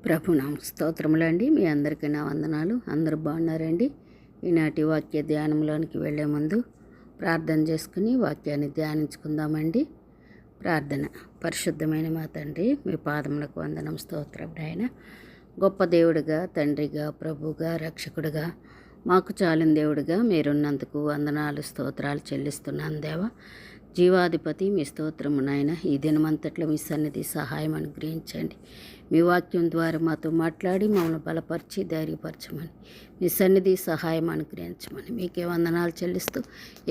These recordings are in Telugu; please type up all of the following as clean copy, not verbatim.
ప్రభునామ స్తోత్రములండి. మీ అందరికీ నా వందనాలు. అందరూ బాగున్నారండి. ఈనాటి వాక్య ధ్యానంలోనికి వెళ్ళే ముందు ప్రార్థన చేసుకుని వాక్యాన్ని ధ్యానించుకుందామండి. ప్రార్థన. పరిశుద్ధమైన మా తండ్రి, మీ పాదములకు వందనం. స్తోత్రం నాయన. గొప్ప దేవుడిగా, తండ్రిగా, ప్రభుగా, రక్షకుడిగా, మాకు చాలిన దేవుడిగా మీరున్నందుకు వందనాలు, స్తోత్రాలు చెల్లిస్తున్నాను దేవా. జీవాధిపతి, మీ స్తోత్రము నాయన. ఈ దినమంతట్లో మీ సన్నిధి సహాయం అనుగ్రహించండి. మీ వాక్యం ద్వారా మాతో మాట్లాడి మమ్మల్ని బలపరిచి ధైర్యపరచమని, మీ సన్నిధి సహాయం అనుగ్రహించమని మీకే వందనాలు చెల్లిస్తూ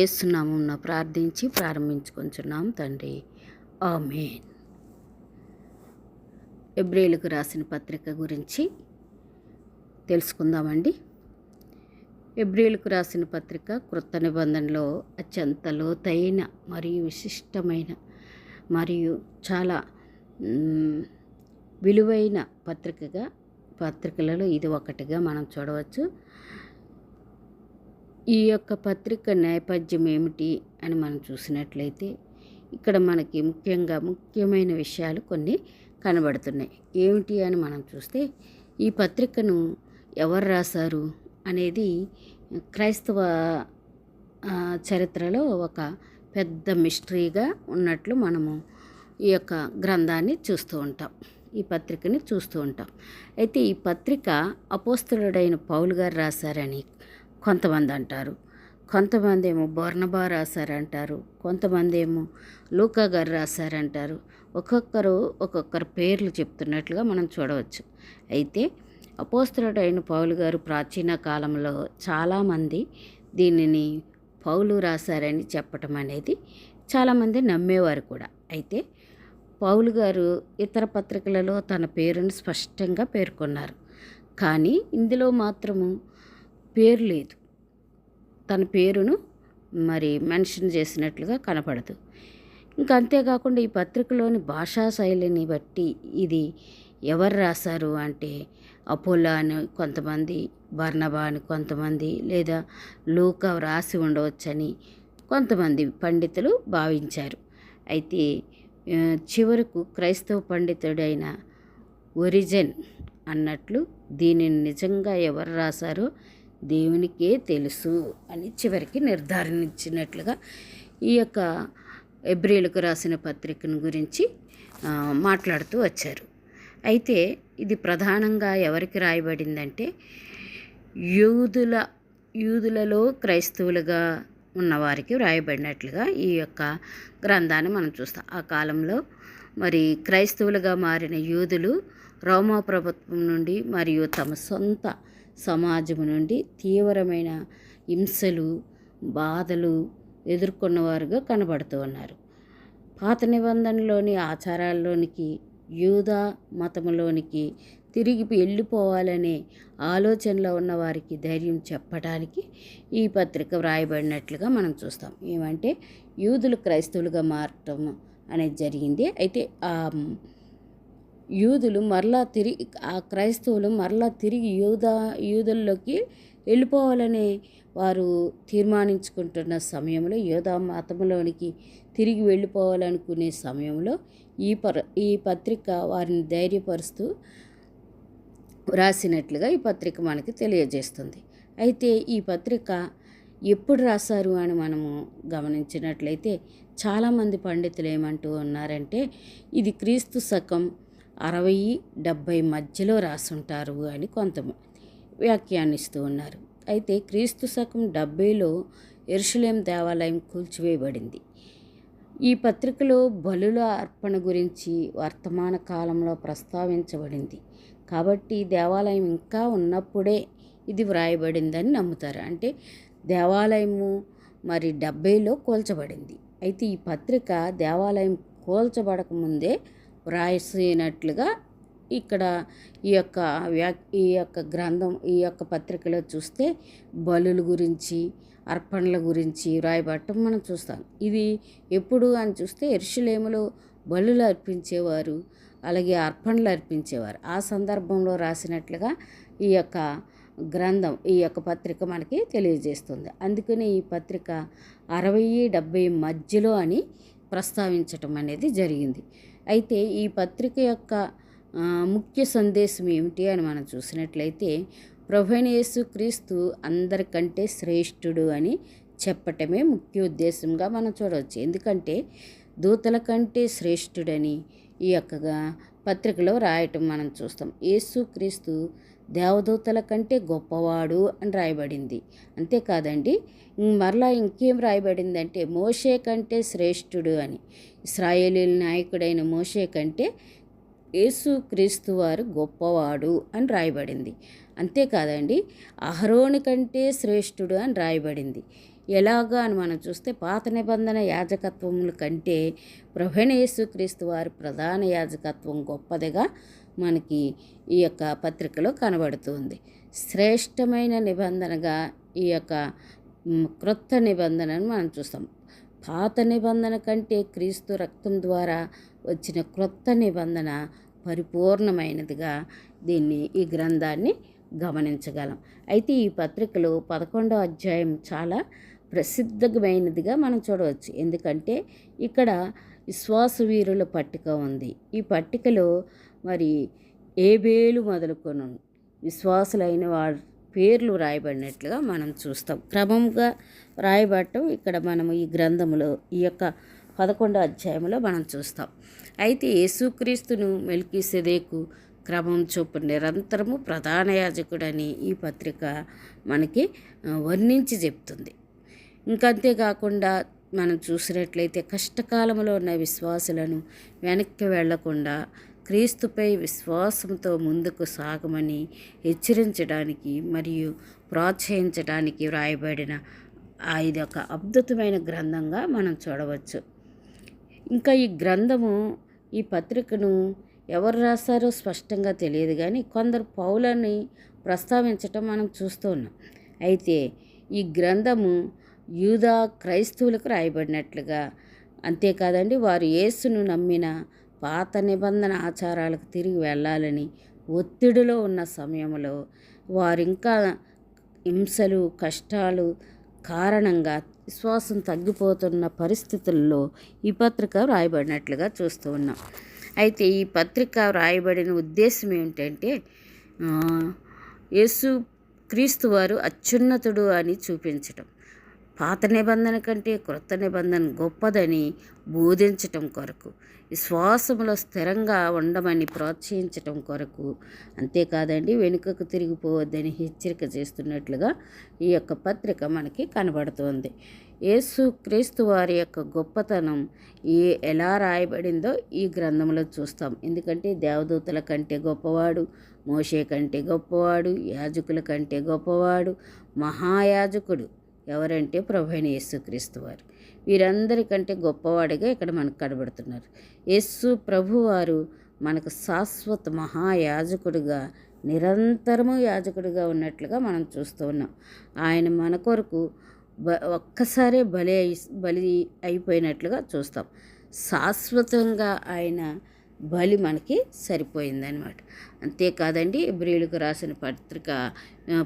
ఏసునామమున ప్రార్థించి ప్రారంభించుకొంచున్నాం తండ్రి. ఆమేన్. హెబ్రీయులకు రాసిన పత్రిక గురించి తెలుసుకుందామండి. హెబ్రీయులకు రాసిన పత్రిక క్రొత్త నిబంధనలో అత్యంత లోతైన మరియు విశిష్టమైన మరియు చాలా విలువైన పత్రికలలో ఇది ఒకటిగా మనం చూడవచ్చు. ఈ యొక్క పత్రిక నేపథ్యం ఏమిటి అని మనం చూసినట్లయితే ఇక్కడ మనకి ముఖ్యమైన విషయాలు కొన్ని కనబడుతున్నాయి. ఏమిటి అని మనం చూస్తే ఈ పత్రికను ఎవరు రాశారు అనేది క్రైస్తవ చరిత్రలో ఒక పెద్ద మిస్టరీగా ఉన్నట్లు మనము ఈ యొక్క గ్రంథాన్ని చూస్తూ ఉంటాం, ఈ పత్రికని చూస్తూ ఉంటాం. అయితే ఈ పత్రిక అపోస్తలుడైన పౌలు గారు రాశారని కొంతమంది అంటారు, కొంతమంది ఏమో బర్నబా రాశారంటారు, కొంతమంది ఏమో లూకా గారు రాశారంటారు. ఒక్కొక్కరు పేర్లు చెప్తున్నట్లుగా మనం చూడవచ్చు. అయితే అపోస్తలుడైన పౌలు గారు ప్రాచీన కాలంలో చాలామంది దీనిని పౌలు రాశారని చెప్పటం అనేది చాలామంది నమ్మేవారు కూడా. అయితే పౌలు గారు ఇతర పత్రికలలో తన పేరును స్పష్టంగా పేర్కొన్నారు, కానీ ఇందులో మాత్రము పేరు లేదు. తన పేరును మెన్షన్ చేసినట్లుగా కనపడదు. ఇంకా అంతేకాకుండా ఈ పత్రికలోని భాషా శైలిని బట్టి ఇది ఎవరు రాశారు అంటే అపోలో అని కొంతమంది, బర్నబా అని కొంతమంది, లేదా లూకా రాసి ఉండవచ్చని కొంతమంది పండితులు భావించారు. అయితే చివరకు క్రైస్తవ పండితుడైన ఒరిజన్ అన్నట్లు దీనిని నిజంగా ఎవరు రాశారో దేవునికే తెలుసు అని చివరికి నిర్ధారించినట్లుగా ఈ యొక్క హెబ్రీయులకు రాసిన పత్రికను గురించి మాట్లాడుతూ వచ్చారు. అయితే ఇది ప్రధానంగా ఎవరికి రాయబడిందంటే యూదులలో క్రైస్తవులుగా ఉన్నవారికి రాయబడినట్లుగా ఈ యొక్క గ్రంథాన్ని మనం చూస్తాం. ఆ కాలంలో క్రైస్తవులుగా మారిన యూదులు రోమా ప్రభుత్వం నుండి మరియు తమ సొంత సమాజం నుండి తీవ్రమైన హింసలు, బాధలు ఎదుర్కొన్నవారుగా కనబడుతూ ఉన్నారు. పాత నిబంధనలోని ఆచారాల్లోనికి, యూదా మతములోనికి తిరిగి వెళ్ళిపోవాలనే ఆలోచనలో ఉన్న వారికి ధైర్యం చెప్పడానికి ఈ పత్రిక వ్రాయబడినట్లుగా మనం చూస్తాం. ఏమంటే యూదులు క్రైస్తవులుగా మారటం అనేది జరిగింది. అయితే యూదులు క్రైస్తవులు మరలా తిరిగి యూదుల్లోకి వెళ్ళిపోవాలని వారు తీర్మానించుకుంటున్న సమయంలో, యూదా మతంలోనికి తిరిగి వెళ్ళిపోవాలనుకునే సమయంలో ఈ పత్రిక వారిని ధైర్యపరుస్తూ రాసినట్లుగా ఈ పత్రిక మనకి తెలియజేస్తుంది. అయితే ఈ పత్రిక ఎప్పుడు రాశారు అని మనము గమనించినట్లయితే చాలామంది పండితులు ఏమంటూ ఉన్నారంటే ఇది క్రీస్తు శకం 60-70 మధ్యలో రాసుంటారు అని కొంతమంది వ్యాఖ్యానిస్తూ ఉన్నారు. అయితే క్రీస్తు శకం 70లో యెరూషలేం దేవాలయం కూల్చివేయబడింది. ఈ పత్రికలో బలుల అర్పణ గురించి వర్తమాన కాలంలో ప్రస్తావించబడింది. కాబట్టి దేవాలయం ఇంకా ఉన్నప్పుడే ఇది వ్రాయబడిందని నమ్ముతారు. అంటే దేవాలయము 70లో కూల్చబడింది. అయితే ఈ పత్రిక దేవాలయం కూల్చబడకముందే వ్రాసినట్లుగా ఇక్కడ ఈ యొక్క గ్రంథం, ఈ యొక్క పత్రికలో చూస్తే బలుల గురించి, అర్పణల గురించి వ్రాయబడటం మనం చూస్తాం. ఇది ఎప్పుడు అని చూస్తే యెరూషలేములో బలులు అర్పించేవారు, అలాగే అర్పణలు అర్పించేవారు. ఆ సందర్భంలో రాసినట్లుగా ఈ యొక్క గ్రంథం, ఈ యొక్క పత్రిక మనకి తెలియజేస్తుంది. అందుకని ఈ పత్రిక 60-70 మధ్యలో అని ప్రస్తావించటం అనేది జరిగింది. అయితే ఈ పత్రిక యొక్క ముఖ్య సందేశం ఏమిటి అని మనం చూసినట్లయితే, ప్రభువైన యేసుక్రీస్తు అందరికంటే శ్రేష్ఠుడు అని చెప్పటమే ముఖ్య ఉద్దేశంగా మనం చూడవచ్చు. ఎందుకంటే దూతల కంటే శ్రేష్ఠుడని ఈ యొక్క పత్రికలో రాయటం మనం చూస్తాం. యేసుక్రీస్తు దేవదూతల కంటే గొప్పవాడు అని రాయబడింది. అంతేకాదండి, మరలా ఇంకేం రాయబడిందంటే మోషే కంటే శ్రేష్ఠుడు అని. ఇశ్రాయేలీల నాయకుడైన మోషే కంటే యేసుక్రీస్తు వారు గొప్పవాడు అని రాయబడింది. అంతేకాదండి, అహరోను కంటే శ్రేష్ఠుడు అని రాయబడింది. ఎలాగా అని మనం చూస్తే పాత నిబంధన యాజకత్వముల కంటే ప్రభువైన యేసుక్రీస్తు వారి ప్రధాన యాజకత్వం గొప్పదిగా మనకి ఈ యొక్క పత్రికలో కనబడుతుంది. శ్రేష్టమైన నిబంధనగా ఈ యొక్క క్రొత్త నిబంధనను మనం చూస్తాం. పాత నిబంధన కంటే క్రీస్తు రక్తం ద్వారా వచ్చిన క్రొత్త నిబంధన పరిపూర్ణమైనదిగా ఈ గ్రంథాన్ని గమనించగలం. అయితే ఈ పత్రికలో 11వ అధ్యాయం చాలా ప్రసిద్ధమైనదిగా మనం చూడవచ్చు. ఎందుకంటే ఇక్కడ విశ్వాస వీరుల పట్టిక ఉంది. ఈ పట్టికలో మరి ఏబేలు మొదలుకొని విశ్వాసులైన వారి పేర్లు రాయబడినట్లుగా మనం చూస్తాం. క్రమంగా రాయబడటం ఇక్కడ మనము ఈ గ్రంథంలో ఈ యొక్క 11వ అధ్యాయంలో మనం చూస్తాం. అయితే యేసుక్రీస్తును మెల్కీసెదెకు క్రమం చొప్పున నిరంతరము ప్రధాన యాజకుడని ఈ పత్రిక మనకి వర్ణించి చెప్తుంది. ఇంకంతేకాకుండా మనం చూసినట్లయితే కష్టకాలంలో ఉన్న విశ్వాసులను వెనక్కి వెళ్లకుండా క్రీస్తుపై విశ్వాసంతో ముందుకు సాగమని హెచ్చరించడానికి మరియు ప్రోత్సహించడానికి వ్రాయబడిన ఇది ఒక అద్భుతమైన గ్రంథంగా మనం చూడవచ్చు. ఇంకా ఈ గ్రంథము ఈ పత్రికను ఎవరు రాశారో స్పష్టంగా తెలియదు, కానీ కొందరు పౌలని ప్రస్తావించటం మనం చూస్తూ ఉన్నాం. అయితే ఈ గ్రంథము యూదా క్రైస్తవులకు రాయబడినట్లుగా, అంతేకాదండి వారు యేసును నమ్మిన పాత నిబంధన ఆచారాలకు తిరిగి వెళ్ళాలని ఒత్తిడిలో ఉన్న సమయంలో వారింకా హింసలు కష్టాలు కారణంగా విశ్వాసం తగ్గిపోతున్న పరిస్థితుల్లో ఈ పత్రిక రాయబడినట్లుగా చూస్తూ ఉన్నాం. అయితే ఈ పత్రిక రాయబడిన ఉద్దేశం ఏమిటంటే యేసు క్రీస్తు వారు అత్యున్నతుడు అని చూపించటం, పాత నిబంధన కంటే క్రొత్త నిబంధన గొప్పదని బోధించటం కొరకు, విశ్వాసంలో స్థిరంగా ఉండమని ప్రోత్సహించటం కొరకు, అంతేకాదండి వెనుకకు తిరిగిపోవద్దని హెచ్చరిక చేస్తున్నట్లుగా ఈ యొక్క పత్రిక మనకి కనబడుతోంది. యేసు క్రీస్తు వారి యొక్క గొప్పతనం ఎలా రాయబడిందో ఈ గ్రంథంలో చూస్తాం. ఎందుకంటే దేవదూతల కంటే గొప్పవాడు, మోషే కంటే గొప్పవాడు, యాజకుల కంటే గొప్పవాడు, మహాయాజకుడు ఎవరంటే ప్రభువైన యేసుక్రీస్తు వారు. వీరందరికంటే గొప్పవాడిగా ఇక్కడ మనకు కనబడుతున్నారు. యేసు ప్రభువారు మనకు శాశ్వత మహాయాజకుడిగా నిరంతరము యాజకుడిగా ఉన్నట్లుగా మనం చూస్తూ ఉన్నాం. ఆయన మన కొరకు ఒక్కసారే బలి అయిపోయినట్లుగా చూస్తాం. శాశ్వతంగా ఆయన బలి మనకి సరిపోయిందనమాట. అంతేకాదండి, హెబ్రీయులకు రాసిన పత్రిక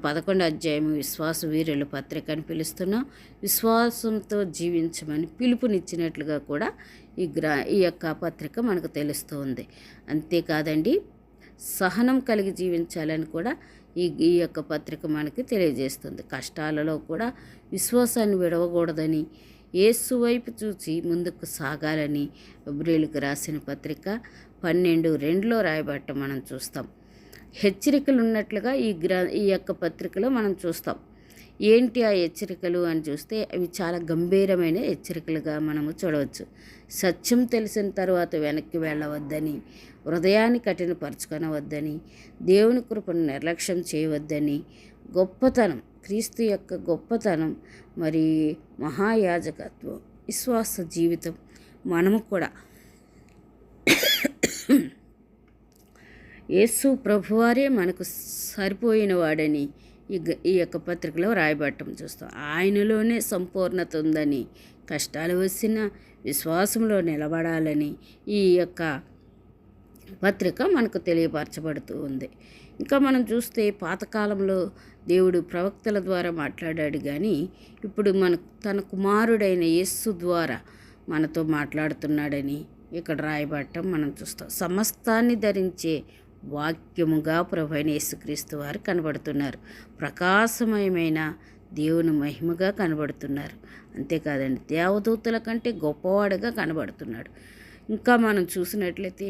11వ అధ్యాయం విశ్వాస వీరుల పత్రిక అని పిలుస్తున్నాం. విశ్వాసంతో జీవించమని పిలుపునిచ్చినట్లుగా కూడా ఈ యొక్క పత్రిక మనకు తెలుస్తూ ఉంది. అంతేకాదండి, సహనం కలిగి జీవించాలని కూడా ఈ యొక్క పత్రిక మనకి తెలియజేస్తుంది. కష్టాలలో కూడా విశ్వాసాన్ని విడవకూడదని, యేసు వైపు చూసి ముందుకు సాగాలని హెబ్రీయులకు రాసిన పత్రిక 12:2లో రాయబడటం మనం చూస్తాం. హెచ్చరికలు ఉన్నట్లుగా ఈ యొక్క పత్రికలో మనం చూస్తాం. ఏంటి ఆ హెచ్చరికలు అని చూస్తే అవి చాలా గంభీరమైన హెచ్చరికలుగా మనము చూడవచ్చు. సత్యం తెలిసిన తర్వాత వెనక్కి వెళ్ళవద్దని, హృదయాన్ని కఠినపరచుకొనవద్దని, దేవుని కృపను నిర్లక్ష్యం చేయవద్దని, గొప్పతనం క్రీస్తు యొక్క గొప్పతనం మరి మహాయాజకత్వం విశ్వాస జీవితం మనము కూడా యేసు ప్రభువారే మనకు సరిపోయిన వాడని ఈ యొక్క పత్రికలో రాయబడటం చూస్తాం. ఆయనలోనే సంపూర్ణత ఉందని, కష్టాలు వచ్చిన విశ్వాసంలో నిలబడాలని ఈ యొక్క పత్రిక మనకు తెలియపరచబడుతూ ఉంది. ఇంకా మనం చూస్తే పాతకాలంలో దేవుడు ప్రవక్తల ద్వారా మాట్లాడాడు, కానీ ఇప్పుడు తన కుమారుడైన యేసు ద్వారా మనతో మాట్లాడుతున్నాడని ఇక్కడ రాయబడటం మనం చూస్తాం. సమస్తాన్ని ధరించే వాక్యముగా ప్రభువైన యేసుక్రీస్తు వారు కనబడుతున్నారు. ప్రకాశమయమైన దేవుని మహిమగా కనబడుతున్నారు. అంతేకాదండి, దేవదూతల కంటే గొప్పవాడుగా కనబడుతున్నాడు. ఇంకా మనం చూసినట్లయితే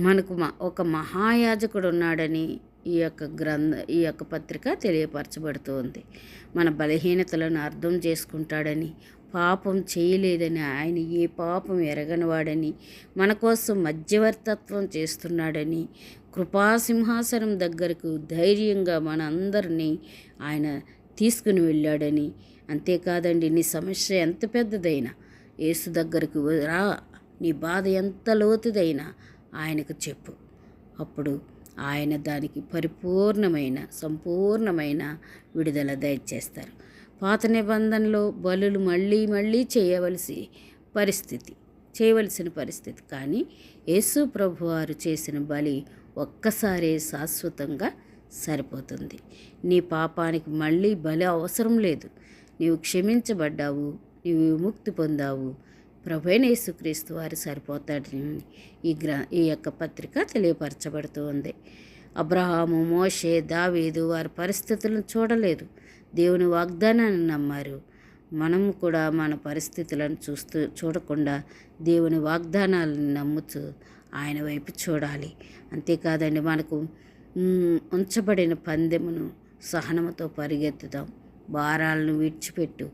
మనకు ఒక మహాయాజకుడు ఉన్నాడని ఈ యొక్క పత్రిక తెలియపరచబడుతోంది. మన బలహీనతలను అర్థం చేసుకుంటాడని, పాపం చేయలేదని, ఆయన ఏ పాపం ఎరగనివాడని, మన కోసం మధ్యవర్తత్వం చేస్తున్నాడని, కృపాసింహాసనం దగ్గరకు ధైర్యంగా మన అందరినీ ఆయన తీసుకుని వెళ్ళాడని, అంతేకాదండి, నీ సమస్య ఎంత పెద్దదైనా యేసు దగ్గరకు రా, నీ బాధ ఎంత లోతుదైనా ఆయనకు చెప్పు. అప్పుడు ఆయన దానికి సంపూర్ణమైన విడుదల దయచేస్తారు. పాత నిబంధనలో బలులు మళ్ళీ చేయవలసిన పరిస్థితి, కానీ యేసు ప్రభువారు చేసిన బలి ఒక్కసారే శాశ్వతంగా సరిపోతుంది. నీ పాపానికి మళ్ళీ బలి అవసరం లేదు. నీవు క్షమించబడ్డావు, నీవు విముక్తి పొందావు. ప్రభువైన యేసుక్రీస్తు వారు సరిపోతాడని ఈ యొక్క పత్రిక తెలియపరచబడుతూ ఉంది. అబ్రహాము, మోషే, దావీదు వారి పరిస్థితులను చూడలేదు, దేవుని వాగ్దానాన్ని నమ్మారు. మనము కూడా మన పరిస్థితులను చూడకుండా దేవుని వాగ్దానాలను నమ్ముతూ ఆయన వైపు చూడాలి. అంతేకాదండి, మనకు ఉంచబడిన పందెమును సహనముతో పరిగెత్తుదాం. భారాలను విడిచిపెట్టు.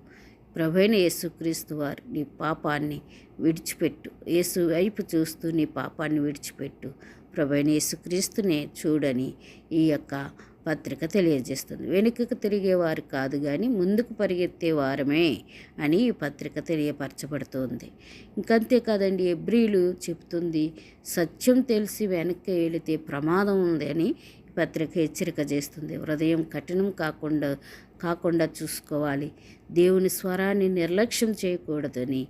ప్రభువైన యేసుక్రీస్తు వారు నీ పాపాన్ని విడిచిపెట్టు. యేసు వైపు చూస్తూ నీ పాపాన్ని విడిచిపెట్టు. ప్రభువైన యేసుక్రీస్తునే చూడని ఈ యొక్క పత్రిక తెలియజేస్తుంది. వెనుకకు తిరిగేవారు కాదు కానీ ముందుకు పరిగెత్తే వారమే అని ఈ పత్రిక తెలియపరచబడుతోంది. ఇంకంతేకాదండి, హెబ్రీలు చెప్తుంది, సత్యం తెలిసి వెనక్కి వెళితే ప్రమాదం ఉంది అని పత్రిక హెచ్చరిక చేస్తుంది. హృదయం కఠినం కాకుండా చూసుకోవాలి. దేవుని స్వరాన్ని నిర్లక్ష్యం చేయకూడదని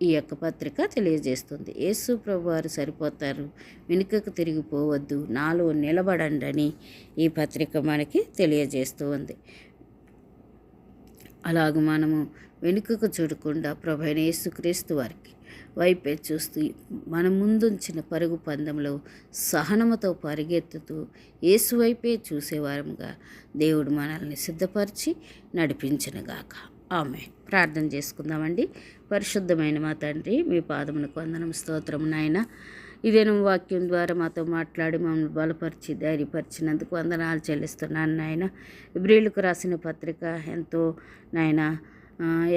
ఈ యొక్క పత్రిక తెలియజేస్తుంది. యేసు ప్రభువారు సరిపోతారు, వెనుకకు తిరిగిపోవద్దు, నాలో నిలబడండి అని ఈ పత్రిక మనకి తెలియజేస్తూ ఉంది. అలాగ మనము వెనుకకు చూడకుండా ప్రభువైన యేసుక్రీస్తు వారికి వైపే చూస్తూ మన ముందుంచిన పరుగు పందెంలో సహనముతో పరిగెత్తుతూ యేసు వైపే చూసేవారముగా దేవుడు మనల్ని సిద్ధపరిచి నడిపించునుగాక. ఆమేన్. ప్రార్థన చేసుకుందామండి. పరిశుద్ధమైన మా తండ్రి, మీ పాదమునకు వందనం, స్తోత్రం నాయన. ఇదేను వాక్యం ద్వారా మాతో మాట్లాడి మమ్మల్ని బలపరిచి ధైర్యపరిచినందుకు వందనాలు చెల్లిస్తున్నాను నాయన. హెబ్రీయులకు రాసిన పత్రిక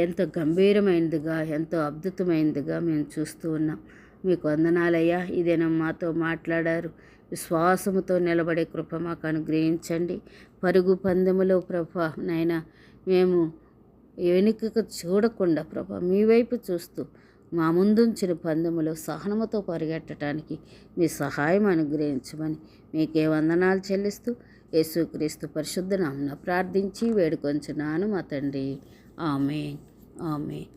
ఎంతో గంభీరమైనదిగా, ఎంతో అద్భుతమైనదిగా మేము చూస్తూ ఉన్నాం. మీకు వందనాలయ్యా. ఇదేనా మాతో మాట్లాడారు. విశ్వాసముతో నిలబడే కృప మాకు అనుగ్రహించండి. పరుగు పందెములో ప్రభా నాయన మేము వెనుకకు చూడకుండా ప్రభా మీ వైపు చూస్తూ మా ముందుంచిన పందెములో సహనముతో పరిగెట్టడానికి మీ సహాయం అనుగ్రహించమని మీకే వందనాలు చెల్లిస్తూ యేసుక్రీస్తు పరిశుద్ధ నామమున ప్రార్థించి వేడుకొంచున్నాను మా తండ్రి. ఆమేన్. ఆమేన్.